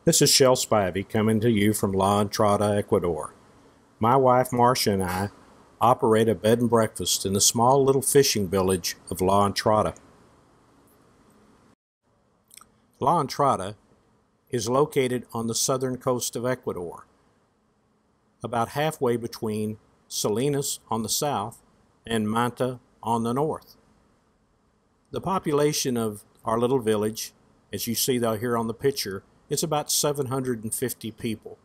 This is Shel Spivey coming to you from La Entrada, Ecuador. My wife Marcia and I operate a bed and breakfast in the small little fishing village of La Entrada. La Entrada is located on the southern coast of Ecuador, about halfway between Salinas on the south and Manta on the north. The population of our little village, as you see here on the picture, is about 750 people.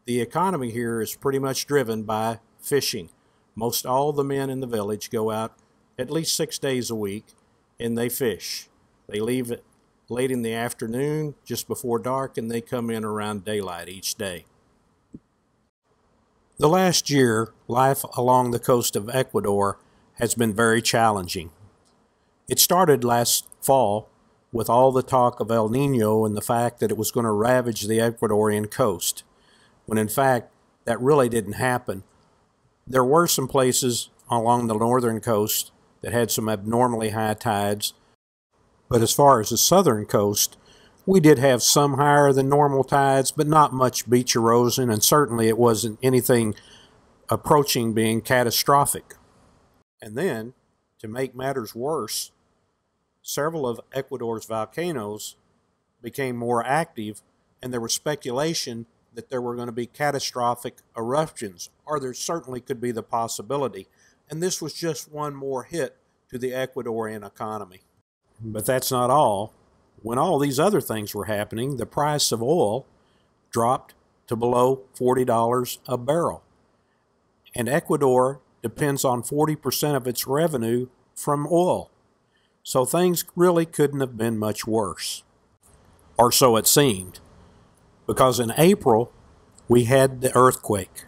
The economy here is pretty much driven by fishing. Most all the men in the village go out at least 6 days a week and they fish. They leave it late in the afternoon, just before dark, and they come in around daylight each day. The last year, life along the coast of Ecuador has been very challenging. It started last fall with all the talk of El Nino and the fact that it was going to ravage the Ecuadorian coast, when in fact that really didn't happen. There were some places along the northern coast that had some abnormally high tides, but as far as the southern coast, we did have some higher than normal tides, but not much beach erosion, and certainly it wasn't anything approaching being catastrophic. And then, to make matters worse, several of Ecuador's volcanoes became more active, and there was speculation that there were going to be catastrophic eruptions, or there certainly could be the possibility. And this was just one more hit to the Ecuadorian economy. But that's not all. When all these other things were happening, the price of oil dropped to below $40 a barrel. And Ecuador depends on 40% of its revenue from oil. So things really couldn't have been much worse. Or so it seemed. Because in April, we had the earthquake.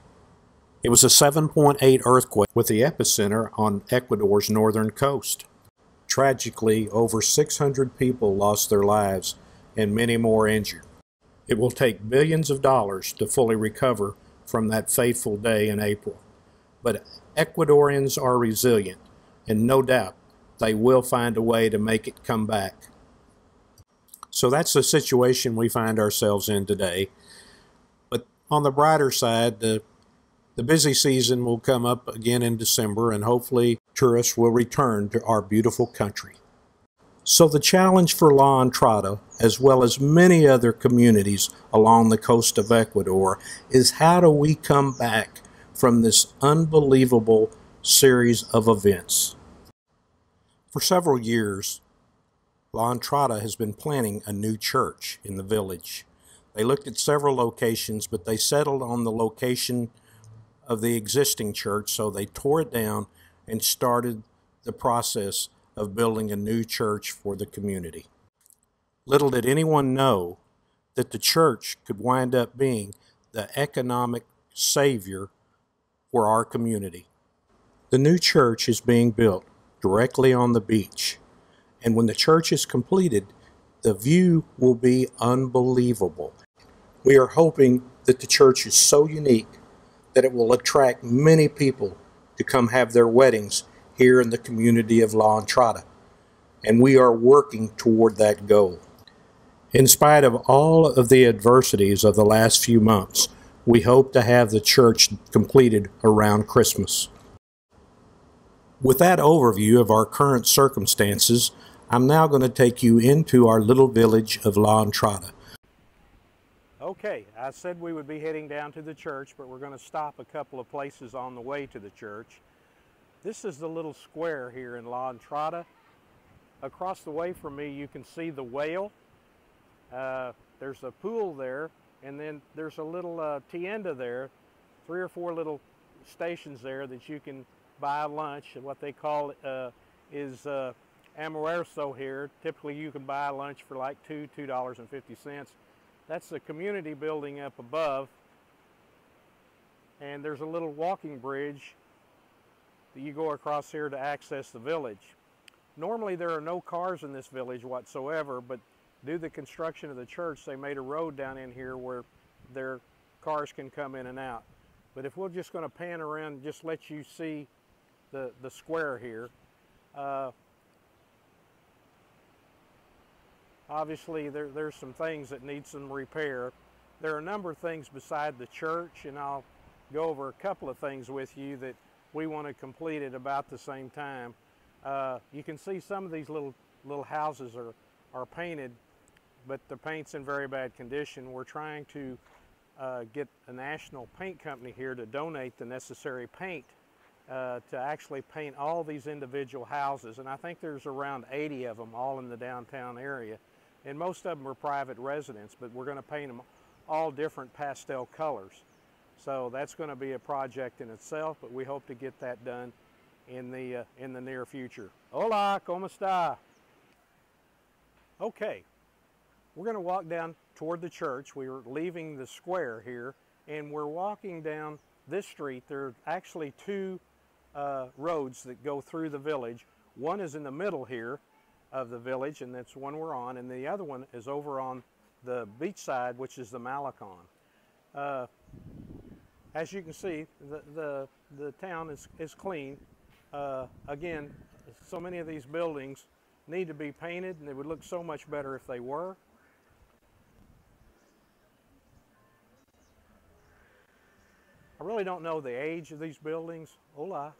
It was a 7.8 earthquake with the epicenter on Ecuador's northern coast. Tragically, over 600 people lost their lives and many more injured. It will take billions of dollars to fully recover from that fateful day in April. But Ecuadorians are resilient, and no doubt they will find a way to make it come back. So that's the situation we find ourselves in today. But on the brighter side, the busy season will come up again in December, and hopefully tourists will return to our beautiful country. So the challenge for La Entrada, as well as many other communities along the coast of Ecuador, is how do we come back from this unbelievable series of events? For several years, La Entrada has been planning a new church in the village. They looked at several locations, but they settled on the location of the existing church, so they tore it down and started the process of building a new church for the community. Little did anyone know that the church could wind up being the economic savior for our community. The new church is being built directly on the beach, and when the church is completed, the view will be unbelievable. We are hoping that the church is so unique that it will attract many people to come have their weddings here in the community of La Entrada, and we are working toward that goal. In spite of all of the adversities of the last few months, we hope to have the church completed around Christmas. With that overview of our current circumstances, I'm now going to take you into our little village of La Entrada. Okay, I said we would be heading down to the church, but we're going to stop a couple of places on the way to the church. This is the little square here in La Entrada. Across the way from me you can see the whale. There's a pool there, and then there's a little tienda there, 3 or 4 little stations there that you can buy lunch. And what they call is almuerzo here. Typically you can buy lunch for like $2.50. That's the community building up above, and there's a little walking bridge that you go across here to access the village. Normally there are no cars in this village whatsoever, but due to the construction of the church, they made a road down in here where their cars can come in and out. But if we're just going to pan around and just let you see the square here, Obviously, there's some things that need some repair. There are a number of things beside the church, and I'll go over a couple of things with you that we want to complete at about the same time. You can see some of these little houses are painted, but the paint's in very bad condition. We're trying to get a national paint company here to donate the necessary paint to actually paint all these individual houses, and I think there's around 80 of them all in the downtown area, and most of them are private residents, but we're going to paint them all different pastel colors. So that's going to be a project in itself, but we hope to get that done in the near future. Hola, ¿cómo está? Okay, we're going to walk down toward the church. We are leaving the square here, and we're walking down this street. There are actually two roads that go through the village. One is in the middle here of the village, and that's one we're on, and the other one is over on the beach side, which is the Malecon. As you can see, the town is clean. Again, so many of these buildings need to be painted, and they would look so much better if they were. I really don't know the age of these buildings. Hola.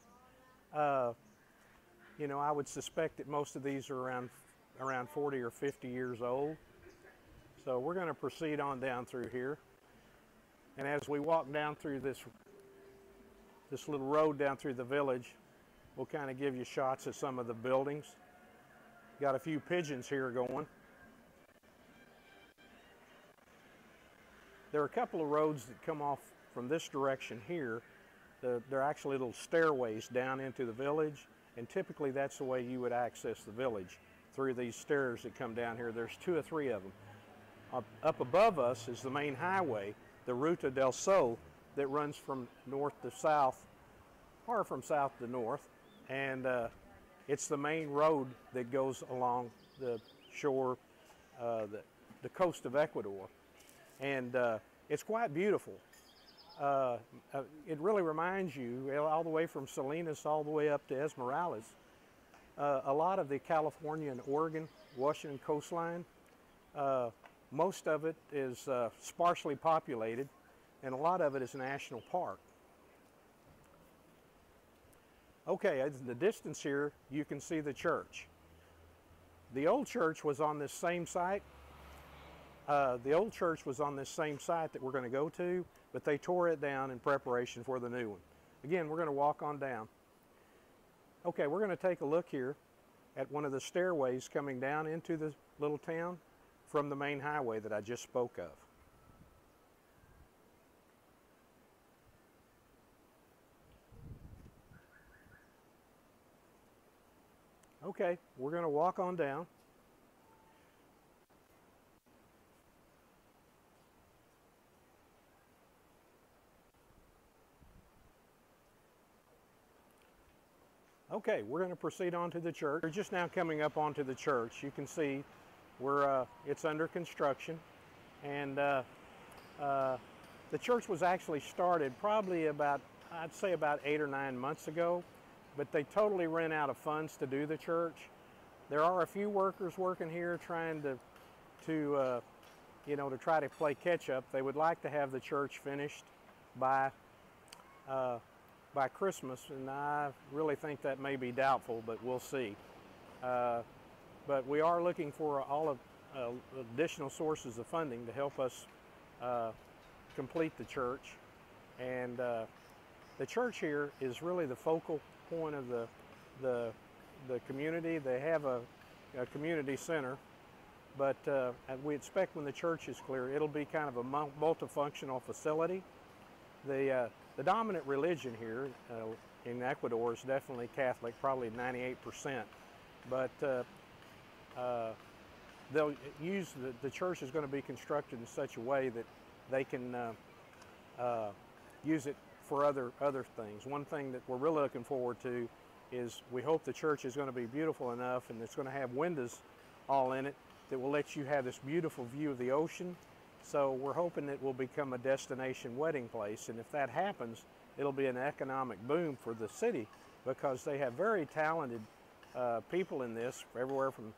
You know, I would suspect that most of these are around 40 or 50 years old. So we're going to proceed on down through here. And as we walk down through this little road down through the village, we'll kind of give you shots of some of the buildings. Got a few pigeons here going. There are a couple of roads that come off from this direction here. They're actually little stairways down into the village, and typically that's the way you would access the village, through these stairs that come down here. There's 2 or 3 of them. Up above us is the main highway, the Ruta del Sol, that runs from north to south, or from south to north, and it's the main road that goes along the shore, the coast of Ecuador, and it's quite beautiful. It really reminds you, all the way from Salinas all the way up to Esmeraldas, a lot of the California and Oregon, Washington coastline. Most of it is sparsely populated, and a lot of it is national park. Okay, in the distance here, you can see the church. The old church was on this same site. The old church was on this same site that we're going to go to, but they tore it down in preparation for the new one. Again, we're going to walk on down. Okay, we're going to take a look here at one of the stairways coming down into the little town from the main highway that I just spoke of. Okay, we're going to walk on down. Okay, we're going to proceed on to the church. We're just now coming up onto the church. You can see it's under construction, and the church was actually started probably about, I'd say about 8 or 9 months ago, but they totally ran out of funds to do the church. There are a few workers working here trying to try to play catch up. They would like to have the church finished by Christmas, and I really think that may be doubtful, but we'll see. But we are looking for all of additional sources of funding to help us complete the church. And the church here is really the focal point of the community. They have a community center, but we expect when the church is clear, it'll be kind of a multifunctional facility. The dominant religion here in Ecuador is definitely Catholic, probably 98%. But they'll use the church is going to be constructed in such a way that they can use it for other things. One thing that we're really looking forward to is we hope the church is going to be beautiful enough, and it's going to have windows all in it that will let you have this beautiful view of the ocean. So we're hoping it will become a destination wedding place, and if that happens, it'll be an economic boom for the city, because they have very talented people in this, everywhere from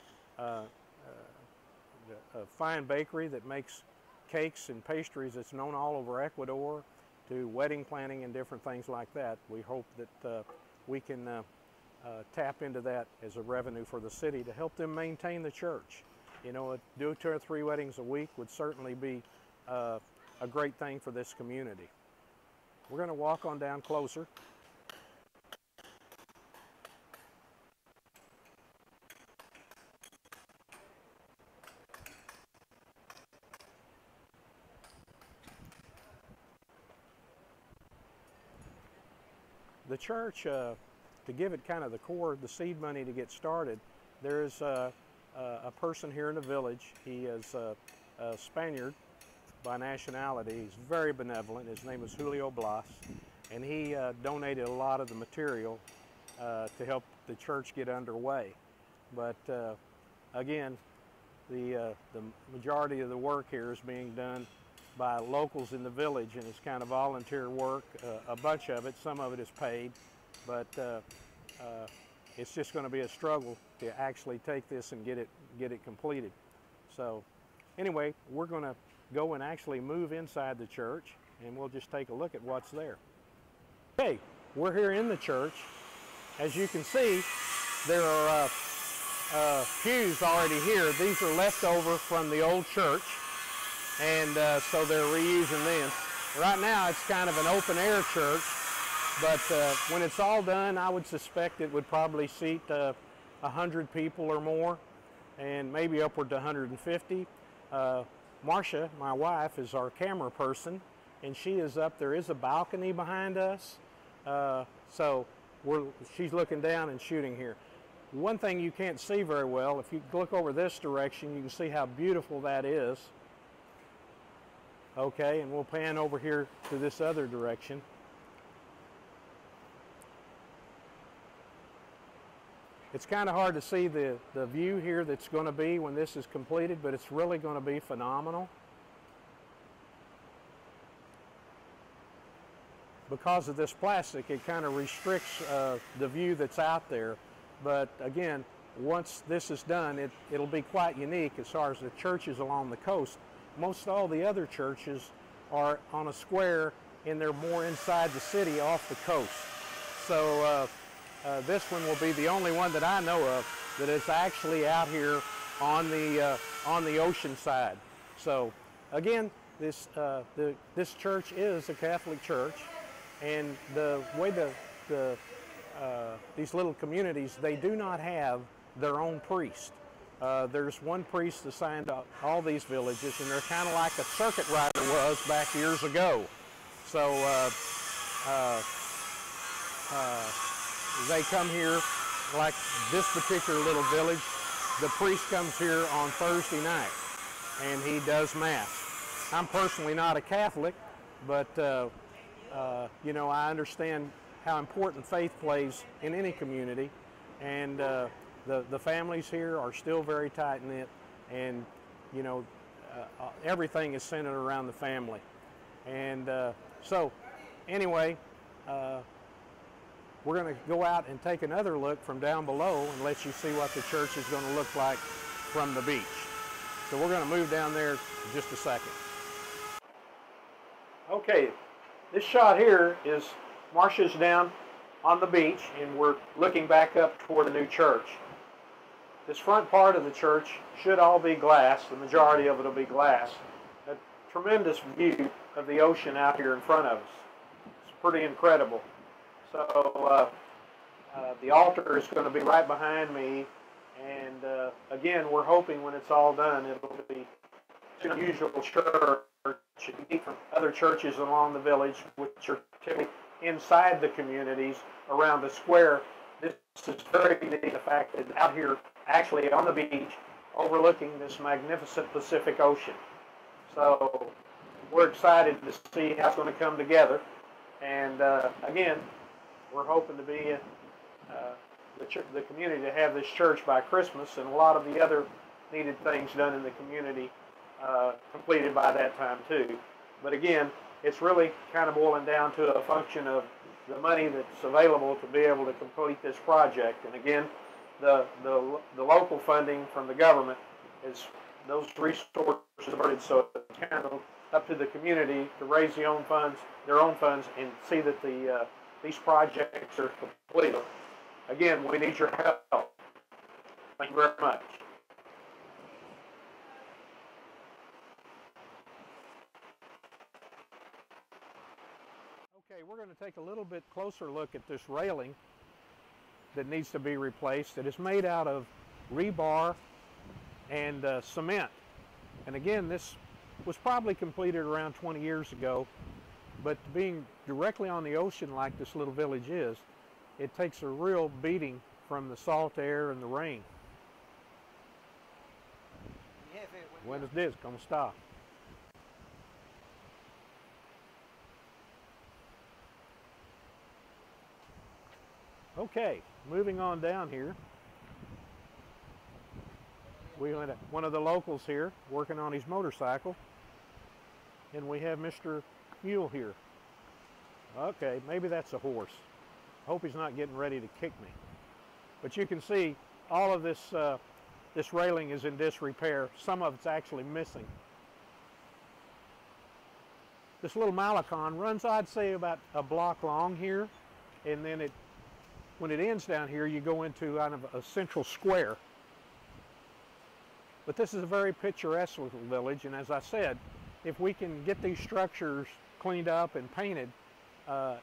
a fine bakery that makes cakes and pastries that's known all over Ecuador, to wedding planning and different things like that. We hope that we can tap into that as a revenue for the city to help them maintain the church. You know, do 2 or 3 weddings a week would certainly be a great thing for this community. We're going to walk on down closer. The church, to give it kind of the core, the seed money to get started, there's a person here in the village. He is a Spaniard by nationality. He's very benevolent. His name is Julio Blas, and he donated a lot of the material to help the church get underway. But again, the majority of the work here is being done by locals in the village, and it's kind of volunteer work. A bunch of it, some of it is paid, but it's just going to be a struggle to actually take this and get it completed. So anyway, we're going to go and actually move inside the church, and we'll just take a look at what's there. Okay, we're here in the church. As you can see, there are pews already here. These are left over from the old church, and so they're reusing them. Right now it's kind of an open air church, but when it's all done, I would suspect it would probably seat 100 people or more, and maybe upward to 150. Marcia, my wife, is our camera person, and she is up. There is a balcony behind us, so she's looking down and shooting here. One thing you can't see very well, if you look over this direction, you can see how beautiful that is. Okay, and we'll pan over here to this other direction. It's kind of hard to see the view here that's going to be when this is completed, but it's really going to be phenomenal. Because of this plastic, it kind of restricts the view that's out there. But again, once this is done, it'll be quite unique as far as the churches along the coast. Most all the other churches are on a square, and they're more inside the city off the coast. So this one will be the only one that I know of that is actually out here on the ocean side. So again, this church is a Catholic church, and the way these little communities, they do not have their own priest. There's one priest assigned to all these villages, and they're kind of like a circuit rider was back years ago. So they come here, like this particular little village, the priest comes here on Thursday night, and he does Mass. I'm personally not a Catholic, but you know, I understand how important faith plays in any community, and the families here are still very tight-knit, and you know, everything is centered around the family. And so anyway, we're going to go out and take another look from down below and let you see what the church is going to look like from the beach. So we're going to move down there in just a second. Okay, this shot here is Marcia's down on the beach, and we're looking back up toward the new church. This front part of the church should all be glass. The majority of it will be glass. A tremendous view of the ocean out here in front of us. It's pretty incredible. So the altar is going to be right behind me, and again, we're hoping when it's all done, it'll be an unusual church, unique from other churches along the village, which are typically inside the communities around the square. This is very unique, the fact that out here, actually on the beach, overlooking this magnificent Pacific Ocean. So we're excited to see how it's going to come together. And again, we're hoping to be the community to have this church by Christmas, and a lot of the other needed things done in the community completed by that time too. But again, it's really kind of boiling down to a function of the money that's available to be able to complete this project. And again, the local funding from the government is those resources diverted so it can up to the community to raise their own funds, and see that these projects are completed. Again, we need your help. Thank you very much. Okay, we're going to take a little bit closer look at this railing that needs to be replaced. It is made out of rebar and cement. And again, this was probably completed around 20 years ago, but being directly on the ocean like this little village is, it takes a real beating from the salt air and the rain. Buenos dias, ¿cómo está? Okay, moving on down here. We had one of the locals here working on his motorcycle, and we have Mr. Mule here. Okay, maybe that's a horse. Hope he's not getting ready to kick me. But you can see all of this this railing is in disrepair. Some of it's actually missing. This little Malecon runs, I'd say, about a block long here, and then when it ends down here, you go into kind of a central square. But this is a very picturesque little village, and as I said, if we can get these structures cleaned up and painted,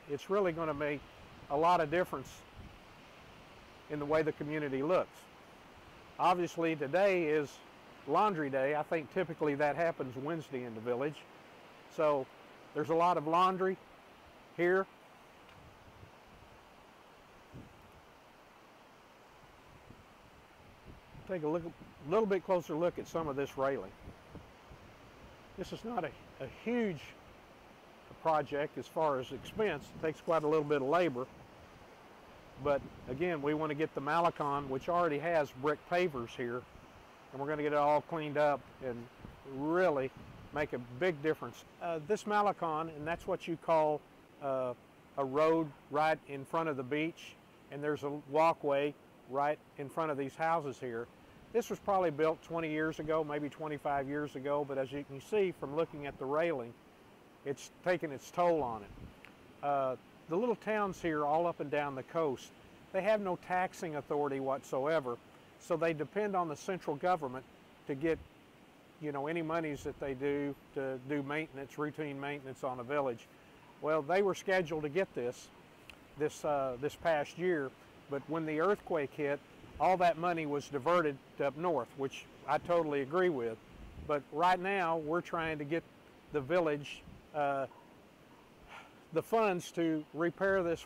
it's really going to make a lot of difference in the way the community looks. Obviously, today is laundry day. I think typically that happens Wednesday in the village. So there's a lot of laundry here. Take a little bit closer look at some of this railing. This is not a huge project as far as expense. It takes quite a little bit of labor. But again, we want to get the Malecon, which already has brick pavers here, and we're going to get it all cleaned up and really make a big difference. This Malecon, and that's what you call a road right in front of the beach, and there's a walkway right in front of these houses here. This was probably built 20 years ago, maybe 25 years ago, but as you can see from looking at the railing, it's taken its toll on it. The little towns here all up and down the coast, they have no taxing authority whatsoever, so they depend on the central government to get, you know, any monies that they do to do maintenance, routine maintenance on a village. Well, they were scheduled to get this past year, but when the earthquake hit, all that money was diverted to up north, which I totally agree with. But right now, we're trying to get the village the funds to repair this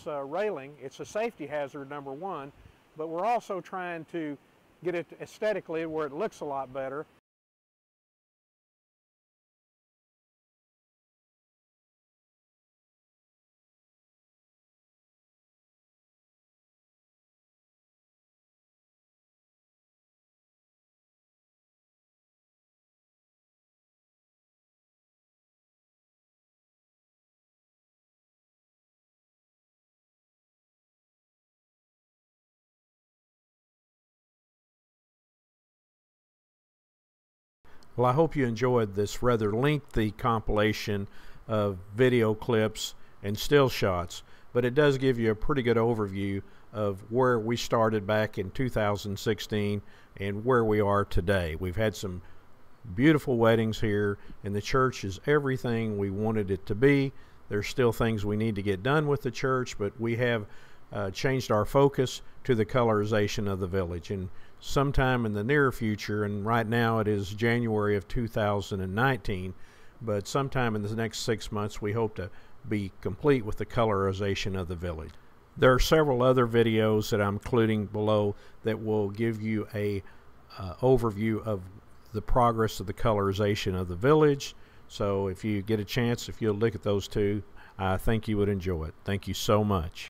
railing. It's a safety hazard, number one, but we're also trying to get it aesthetically where it looks a lot better. Well, I hope you enjoyed this rather lengthy compilation of video clips and still shots, but it does give you a pretty good overview of where we started back in 2016 and where we are today. We've had some beautiful weddings here, and the church is everything we wanted it to be. There's still things we need to get done with the church, but we have changed our focus to the colorization of the village. And sometime in the near future, and right now it is January of 2019, but sometime in the next 6 months we hope to be complete with the colorization of the village. There are several other videos that I'm including below that will give you a overview of the progress of the colorization of the village. So if you get a chance, if you'll look at those two, I think you would enjoy it. Thank you so much.